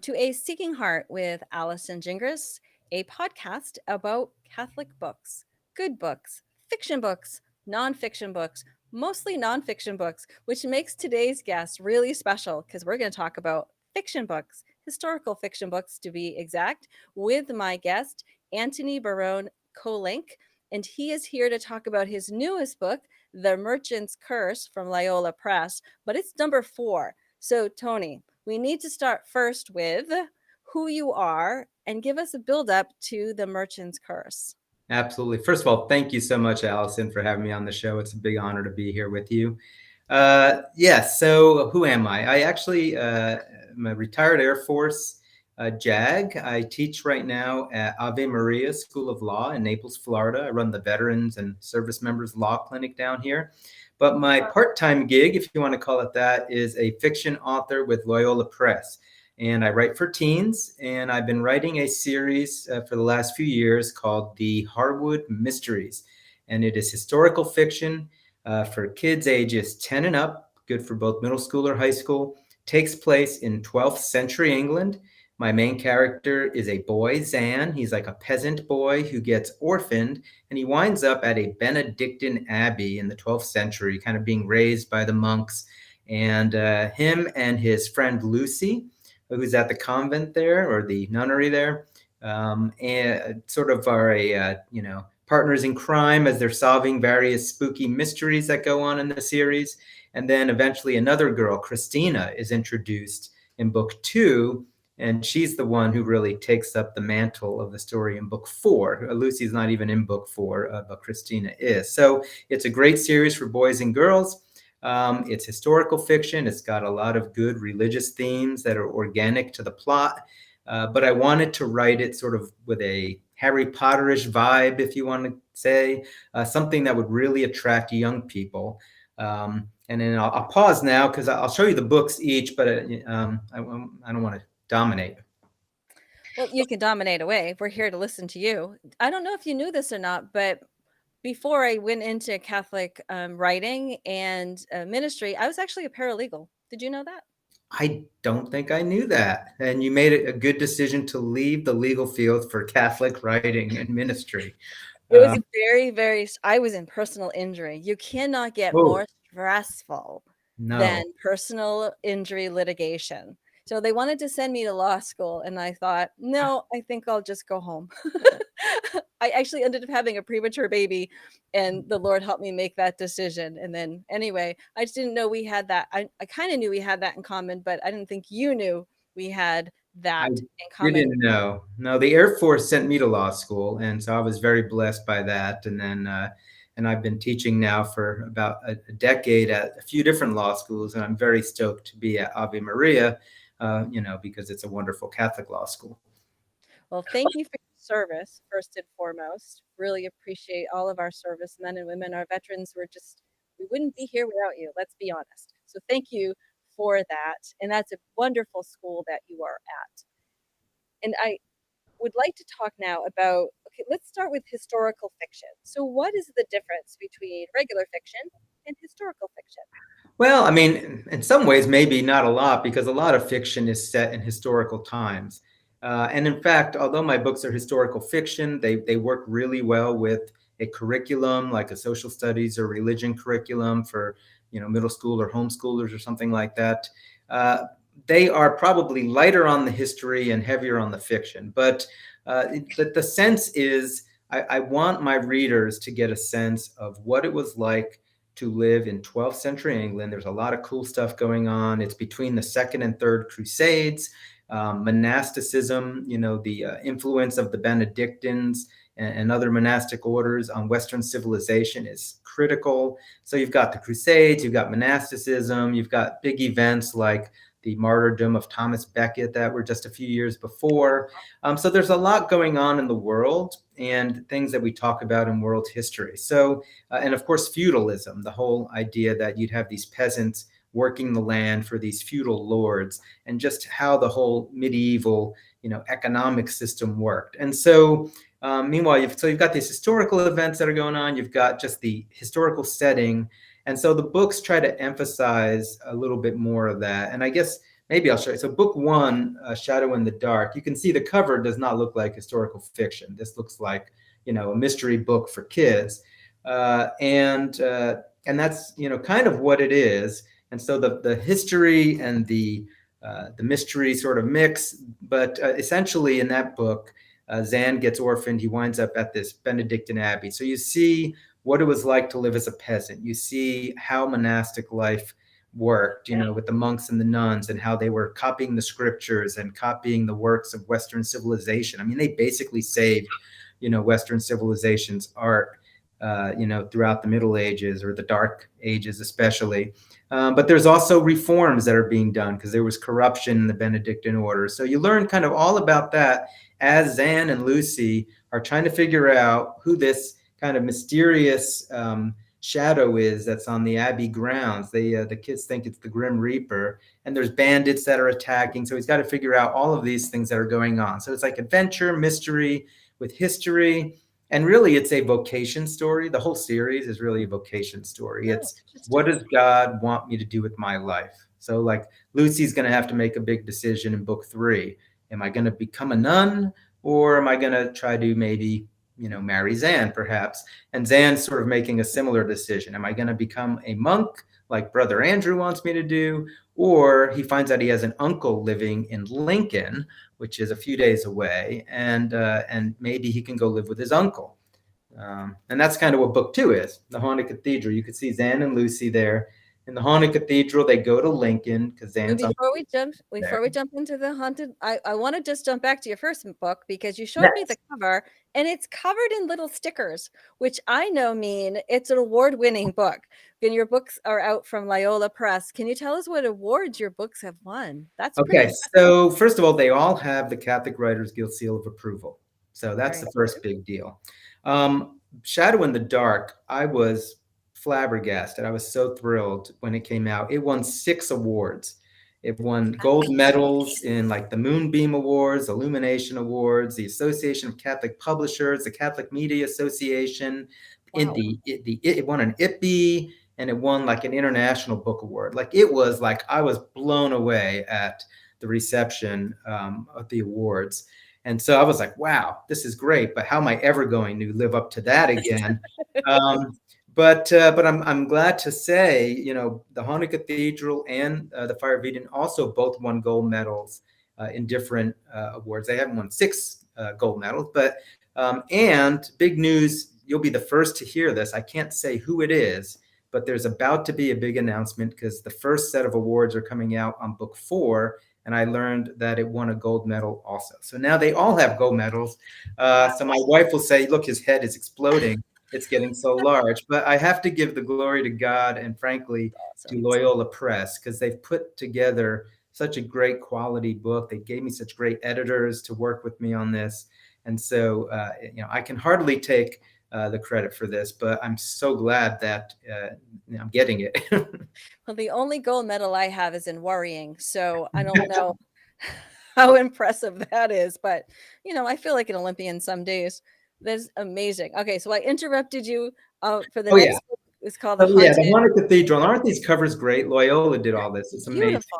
To A Seeking Heart with Alison Gingras, a podcast about Catholic books, good books, fiction books, nonfiction books, mostly nonfiction books, which makes today's guest really special because we're going to talk about fiction books, historical fiction books to be exact, with my guest, Anthony Barone Kolenc. And he is here to talk about his newest book, The Merchant's Curse from Loyola Press, but it's number 4. So, Tony, we need to start first with who you are and give us a build up to The Merchant's Curse. Absolutely. First of all, thank you so much, Allison, for having me on the show. It's a big honor to be here with you. Yes, so who am I? I actually am a retired Air Force JAG. I teach right now at Ave Maria School of Law in Naples, Florida. I run the Veterans and Service Members Law Clinic down here. But my part-time gig, if you want to call it that, is a fiction author with Loyola Press. And I write for teens, and I've been writing a series for the last few years called The Harwood Mysteries. And it is historical fiction for kids ages 10 and up, good for both middle school or high school. Takes place in 12th century England. My main character is a boy, Zan. He's like a peasant boy who gets orphaned, and he winds up at a Benedictine abbey in the 12th century, kind of being raised by the monks. And him and his friend Lucy, who's at the convent there, or the nunnery there, and sort of are partners in crime as they're solving various spooky mysteries that go on in the series. And then eventually another girl, Christina, is introduced in book 2, and she's the one who really takes up the mantle of the story in book 4. Lucy's not even in book 4, but Christina is. So it's a great series for boys and girls. It's historical fiction. It's got a lot of good religious themes that are organic to the plot. But I wanted to write it sort of with a Harry Potterish vibe, if you want to say, something that would really attract young people. And then I'll pause now because I'll show you the books each, but I don't want to dominate. Well, you can dominate away. We're here to listen to you. I don't know if you knew this or not, but before I went into Catholic writing and ministry, I was actually a paralegal. Did you know that? I don't think I knew that. And you made it a good decision to leave the legal field for Catholic writing and ministry. It was very, very, I was in personal injury. You cannot get Oh, more stressful than no. personal injury litigation. So they wanted to send me to law school, and I thought, no, I think I'll just go home. I actually ended up having a premature baby, and the Lord helped me make that decision. And then, anyway, I just didn't know we had that. I kind of knew we had that in common, but I didn't think you knew we had I that in common. didn't know. No, the Air Force sent me to law school, and so I was very blessed by that. And I've been teaching now for about a decade at a few different law schools, and I'm very stoked to be at Ave Maria, because it's a wonderful Catholic law school. Well, thank you for your service, first and foremost. Really appreciate all of our service men and women, our veterans. We wouldn't be here without you, let's be honest. So thank you for that. And that's a wonderful school that you are at. And I would like to talk now about, okay, let's start with historical fiction. So, what is the difference between regular fiction and historical fiction? Well, I mean, in some ways, maybe not a lot, because a lot of fiction is set in historical times. And in fact, although my books are historical fiction, they work really well with a curriculum like a social studies or religion curriculum for middle school or homeschoolers or something like that. Uh, they are probably lighter on the history and heavier on the fiction. But the sense is, I want my readers to get a sense of what it was like to live in 12th century England. There's a lot of cool stuff going on. It's between the second and third crusades. Monasticism, the influence of the Benedictines and other monastic orders on Western civilization is critical. So you've got the Crusades, you've got monasticism, you've got big events like the martyrdom of Thomas Becket that were just a few years before. So there's a lot going on in the world and things that we talk about in world history. So, and of course, feudalism, the whole idea that you'd have these peasants working the land for these feudal lords, and just how the whole medieval, economic system worked. And so, meanwhile, you've got these historical events that are going on. You've got just the historical setting, and so the books try to emphasize a little bit more of that. And I guess maybe I'll show you. So book one, Shadow in the Dark, you can see the cover does not look like historical fiction. This looks like, a mystery book for kids. And that's, kind of what it is. And so the history and the mystery sort of mix, but essentially in that book, Zan gets orphaned. He winds up at this Benedictine abbey. So you see what it was like to live as a peasant. You see how monastic life worked, with the monks and the nuns, and how they were copying the scriptures and copying the works of Western civilization. I mean, they basically saved, Western civilization's art, throughout the Middle Ages, or the Dark Ages especially. But there's also reforms that are being done because there was corruption in the Benedictine order. So you learn kind of all about that as Zan and Lucy are trying to figure out who this kind of mysterious shadow is that's on the abbey grounds. The kids think it's the Grim Reaper, and there's bandits that are attacking. So he's got to figure out all of these things that are going on. So it's like adventure, mystery with history. And really, it's a vocation story. The whole series is really a vocation story. It's what does God want me to do with my life? So like Lucy's going to have to make a big decision in book 3. Am I going to become a nun, or am I going to try to maybe, marry Zan perhaps? And Zan's sort of making a similar decision. Am I going to become a monk like Brother Andrew wants me to do? Or he finds out he has an uncle living in Lincoln, which is a few days away, and maybe he can go live with his uncle. And that's kind of what book 2 is, the Haunted Cathedral. You could see Zan and Lucy there. In the Haunted Cathedral, they go to Lincoln because Zan's before we jump into the haunted, I want to just jump back to your first book, because you showed me the cover, and it's covered in little stickers, which I know mean it's an award-winning book. And your books are out from Loyola Press. Can you tell us what awards your books have won? That's okay. So first of all, they all have the Catholic Writers Guild seal of approval. So that's the first big deal. Shadow in the Dark, I was flabbergasted. I was so thrilled when it came out. It won 6 awards. It won gold medals in like the Moonbeam Awards, Illumination Awards, the Association of Catholic Publishers, the Catholic Media Association. Wow. It won an IPBY, and it won like an International Book Award. Like it was like I was blown away at the reception of the awards. And so I was like, wow, this is great, but how am I ever going to live up to that again? But I'm glad to say, the Haunted Cathedral and the Fire of Eden also both won gold medals in different awards. They haven't won 6 gold medals, but and big news, you'll be the first to hear this. I can't say who it is, but there's about to be a big announcement because the first set of awards are coming out on book 4. And I learned that it won a gold medal also. So now they all have gold medals. So my wife will say, look, his head is exploding. It's getting so large. But I have to give the glory to God and, frankly, to Loyola Press, because they've put together such a great quality book. They gave me such great editors to work with me on this. And so, I can hardly take the credit for this, but I'm so glad that I'm getting it. Well, the only gold medal I have is in worrying, so I don't know how impressive that is, but I feel like an Olympian some days. That's amazing. Okay, so I interrupted you for the next book. It's called The Haunted Cathedral. Aren't these covers great? Loyola did all this. It's amazing. Beautiful.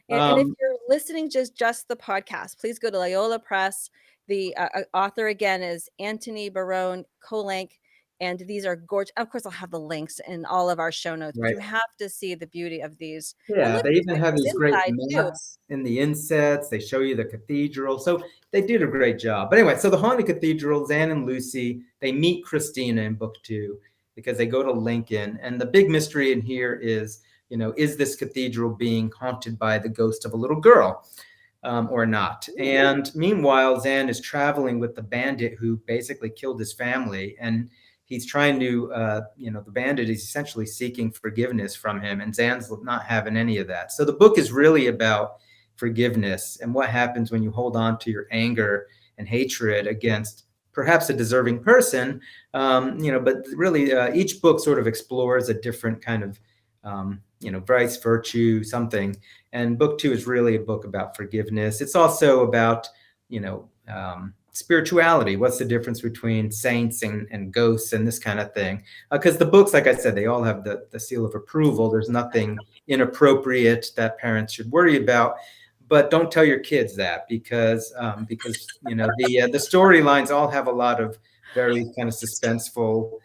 And if you're listening just the podcast, please go to Loyola Press. The author again is Anthony Barone Kolenc. And these are gorgeous. Of course, I'll have the links in all of our show notes. Right. You have to see the beauty of these. Yeah, they even have these great maps in the insets. They show you the cathedral. So they did a great job. But anyway, so the Haunted Cathedral, Zan and Lucy, they meet Christina in book 2 because they go to Lincoln. And the big mystery in here is, is this cathedral being haunted by the ghost of a little girl? Or not. And meanwhile, Zan is traveling with the bandit who basically killed his family. And he's trying to, the bandit is essentially seeking forgiveness from him, and Zan's not having any of that. So the book is really about forgiveness and what happens when you hold on to your anger and hatred against perhaps a deserving person, but really each book sort of explores a different kind of, vice, virtue, something. And book 2 is really a book about forgiveness. It's also about, spirituality. What's the difference between saints and ghosts and this kind of thing? Because the books, like I said, they all have the seal of approval. There's nothing inappropriate that parents should worry about. but don't tell your kids that because the storylines all have a lot of very kind of suspenseful,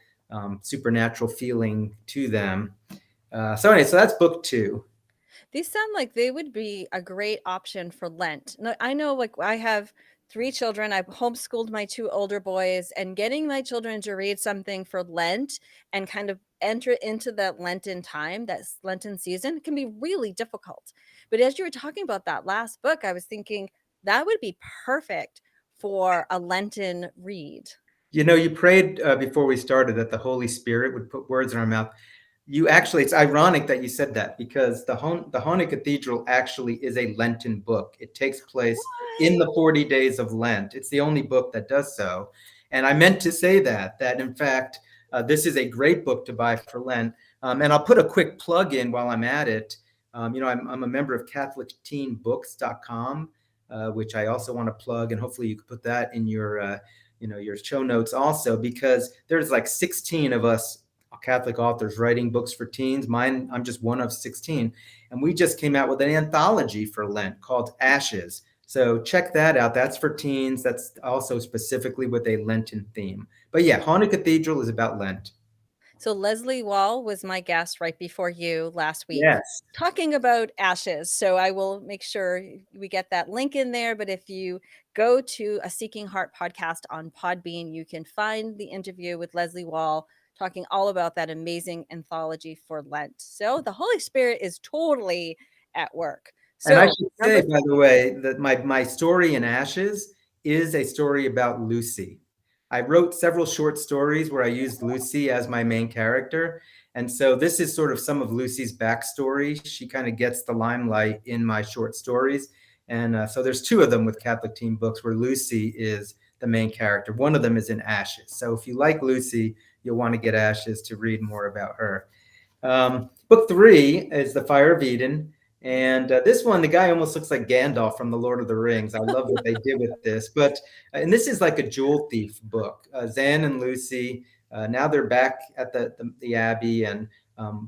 supernatural feeling to them. So anyway, so that's book 2. These sound like they would be a great option for Lent. I know, like, I have 3 children. I've homeschooled my 2 older boys, and getting my children to read something for Lent and kind of enter into that Lenten time, that Lenten season, can be really difficult. But as you were talking about that last book, I was thinking that would be perfect for a Lenten read. You prayed before we started that the Holy Spirit would put words in our mouth. It's ironic that you said that because the Haunted Cathedral actually is a Lenten book. It takes place in the 40 days of Lent. It's the only book that does so. And I meant to say that in fact, this is a great book to buy for Lent. And I'll put a quick plug in while I'm at it. I'm a member of CatholicTeenBooks.com, which I also want to plug, and hopefully you can put that in your your show notes also, because there's like 16 of us Catholic authors writing books for teens. I'm just one of 16. And we just came out with an anthology for Lent called Ashes. So check that out. That's for teens. That's also specifically with a Lenten theme. But yeah, Haunted Cathedral is about Lent. So Leslie Wall was my guest right before you last week, Yes. talking about Ashes. So I will make sure we get that link in there. But if you go to a Seeking Heart podcast on Podbean, you can find the interview with Leslie Wall talking all about that amazing anthology for Lent. So the Holy Spirit is totally at work. So, and I should say, by the way, that my story in Ashes is a story about Lucy. I wrote several short stories where I used Lucy as my main character. And so this is sort of some of Lucy's backstory. She kind of gets the limelight in my short stories. And so there's 2 of them with Catholic Teen Books where Lucy is the main character. One of them is in Ashes. So if you like Lucy, you'll want to get Ashes to read more about her. Book 3 is The Fire of Eden. And this one, the guy almost looks like Gandalf from The Lord of the Rings. I love what they did with this. And this is like a jewel thief book. Zan and Lucy, now they're back at the Abbey, and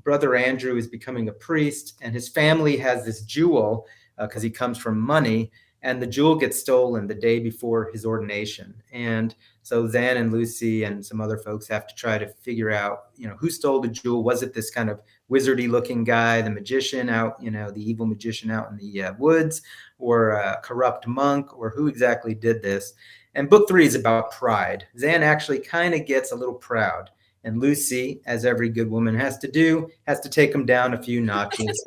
Brother Andrew is becoming a priest, and his family has this jewel because he comes from money, and the jewel gets stolen the day before his ordination. And so Zan and Lucy and some other folks have to try to figure out, who stole the jewel. Was it this kind of wizardy looking guy, the magician out, the evil magician out in the woods, or a corrupt monk, or who exactly did this? And book 3 is about pride. Zan actually kind of gets a little proud. And Lucy, as every good woman has to do, has to take him down a few notches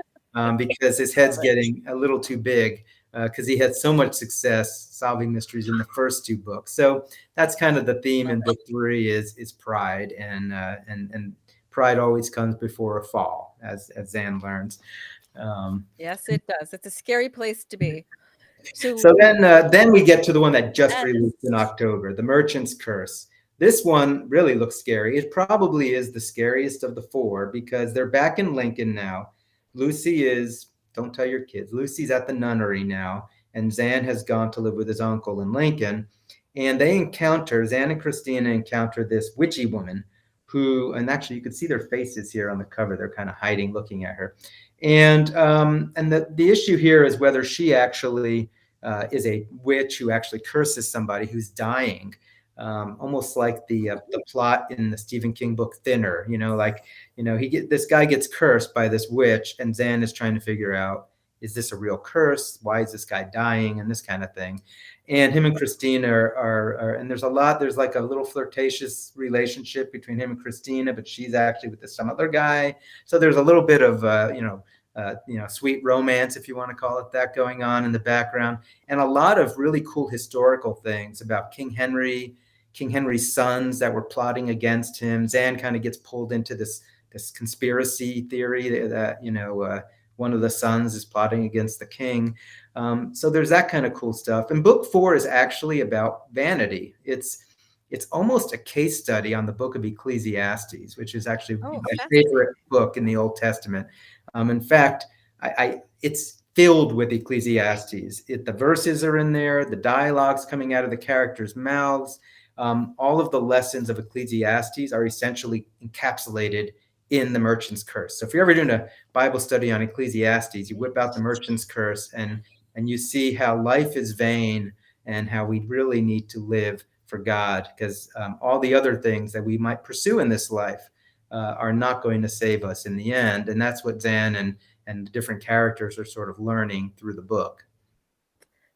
because his head's getting a little too big. Because he had so much success solving mysteries in the first 2 books. So that's kind of the theme in book 3 is pride, and pride always comes before a fall, as Zan learns. Yes, it does. It's a scary place to be. So then we get to the one that just released in October, The Merchant's Curse. This one really looks scary. It probably is the scariest of the 4 because they're back in Lincoln now. Lucy is, don't tell your kids, Lucy's at the nunnery now, and Zan has gone to live with his uncle in Lincoln. And Zan and Christina encounter this witchy woman who, and actually you can see their faces here on the cover. They're kind of hiding, looking at her. And the issue here is whether she actually is a witch who actually curses somebody who's dying. Almost like the plot in the Stephen King book Thinner, this guy gets cursed by this witch, and Zan is trying to figure out, is this a real curse? Why is this guy dying? And this kind of thing. And him and Christina are and there's like a little flirtatious relationship between him and Christina, but she's actually with some other guy. So there's a little bit of sweet romance, if you want to call it that, going on in the background, and a lot of really cool historical things about King Henry's sons that were plotting against him. Zan kind of gets pulled into this conspiracy theory that one of the sons is plotting against the king. So there's that kind of cool stuff. And book 4 is actually about vanity. It's almost a case study on the book of Ecclesiastes, which is actually my favorite book in the Old Testament. In fact, it's filled with Ecclesiastes. The verses are in there, the dialogues coming out of the characters' mouths. All of the lessons of Ecclesiastes are essentially encapsulated in The Merchant's Curse. So if you're ever doing a Bible study on Ecclesiastes, you whip out The Merchant's Curse, and and you see how life is vain and how we really need to live for God, because all the other things that we might pursue in this life are not going to save us in the end. And that's what Zan and the different characters are sort of learning through the book.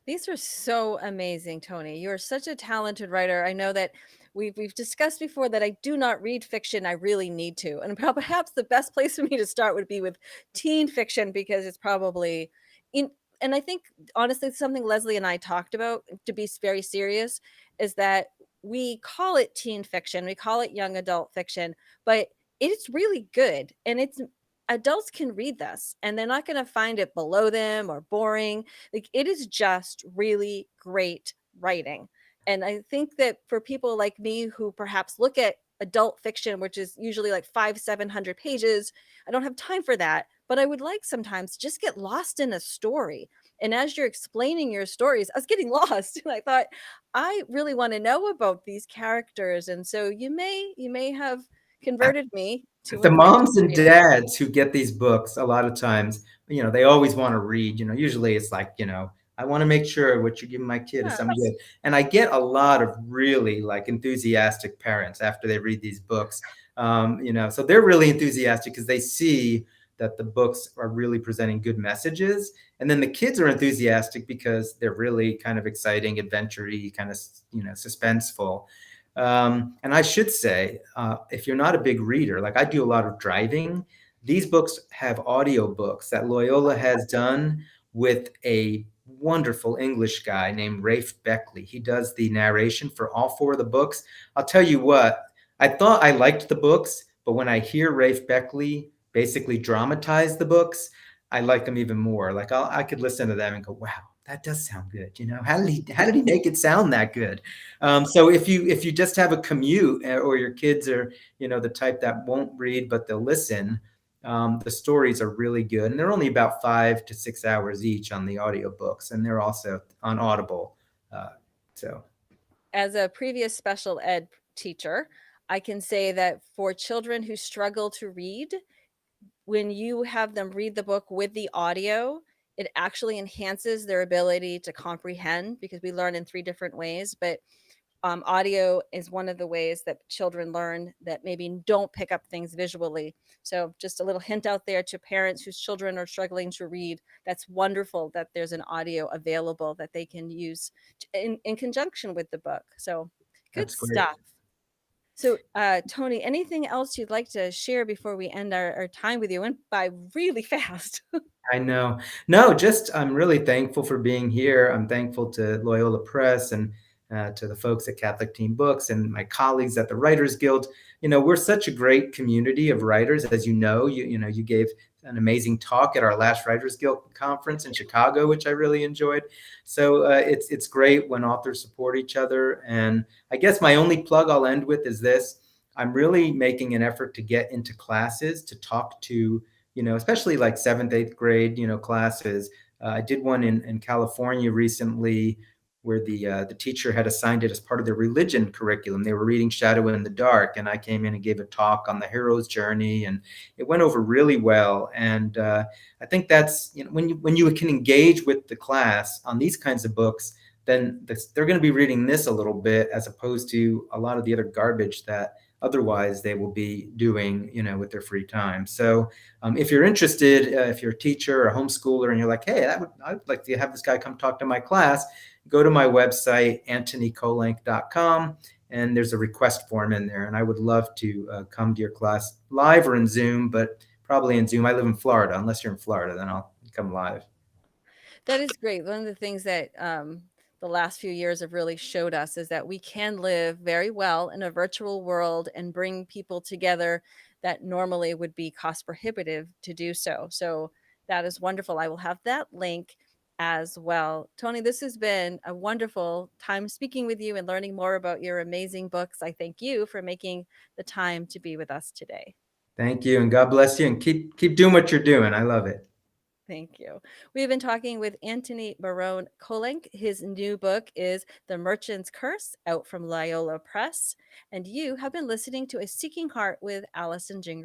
These are so amazing, Tony. You are such a talented writer. I know that we've discussed before that I do not read fiction. I really need to. And perhaps the best place for me to start would be with teen fiction because it's probably in and I think honestly something Leslie and I talked about to be very serious is that we call it teen fiction, we call it young adult fiction, but it's really good and it's adults can read this and they're not going to find it below them or boring. Like it is just really great writing. And I think that for people like me who perhaps look at adult fiction, which is usually like 700 pages, I don't have time for that. But I would like sometimes just get lost in a story. And as you're explaining your stories, I was getting lost. And I thought, I really want to know about these characters. And so you may have converted me to a The fiction moms and reader. dads who get these books, a lot of times, they always want to read. Usually it's like, I want to make sure what you give my kid is something Yes. good. And I get a lot of really like enthusiastic parents after they read these books. So they're really enthusiastic because they see that the books are really presenting good messages. And then the kids are enthusiastic because they're really kind of exciting, adventure-y, kind of, suspenseful. And I should say, if you're not a big reader, like I do a lot of driving, these books have audio books that Loyola has done with a wonderful English guy named Rafe Beckley. He does the narration for all four of the books. I'll tell you what, I thought I liked the books, but when I hear Rafe Beckley basically dramatize the books, I like them even more. Like I could listen to them and go, wow, that does sound good. How did he make it sound that good? So if you just have a commute or your kids are the type that won't read but they'll listen, the stories are really good, and they're only about 5 to 6 hours each on the audiobooks, and they're also on Audible. Uh, so As a previous special ed teacher, I can say that for children who struggle to read, when you have them read the book with the audio, it actually enhances their ability to comprehend because we learn in three different ways. But audio is one of the ways that children learn that maybe don't pick up things visually. So, just a little hint out there to parents whose children are struggling to read. That's wonderful that there's an audio available that they can use in conjunction with the book. So, good that's great. stuff. So, Tony, anything else you'd like to share before we end our time with you? Went by really fast. I know. No, just I'm really thankful for being here. I'm thankful to Loyola Press and to the folks at Catholic Teen Books and my colleagues at the Writers Guild. We're such a great community of writers, as you know. You gave an amazing talk at our last Writers Guild conference in Chicago, which I really enjoyed. So it's great when authors support each other. And I guess my only plug I'll end with is this: I'm really making an effort to get into classes to talk to especially like seventh, eighth grade, classes. I did one in California recently where the teacher had assigned it as part of their religion curriculum. They were reading Shadow in the Dark, and I came in and gave a talk on the hero's journey, and it went over really well. And I think that's when you can engage with the class on these kinds of books, then they're going to be reading this a little bit as opposed to a lot of the other garbage that otherwise they will be doing with their free time. So if you're interested, if you're a teacher or a homeschooler and you're like, hey, I'd like to have this guy come talk to my class, go to my website, antonykolenc.com, and there's a request form in there. And I would love to come to your class live or in Zoom, but probably in Zoom. I live in Florida. Unless you're in Florida, then I'll come live. That is great. One of the things that the last few years have really showed us is that we can live very well in a virtual world and bring people together that normally would be cost prohibitive to do so. So that is wonderful. I will have that link as well. Tony, this has been a wonderful time speaking with you and learning more about your amazing books. I thank you for making the time to be with us today. Thank you, and God bless you, and keep doing what you're doing. I love it. Thank you. We've been talking with Antony Barone Kolenc. His new book is The Merchant's Curse, out from Loyola Press. And you have been listening to A Seeking Heart with Allison Gingras.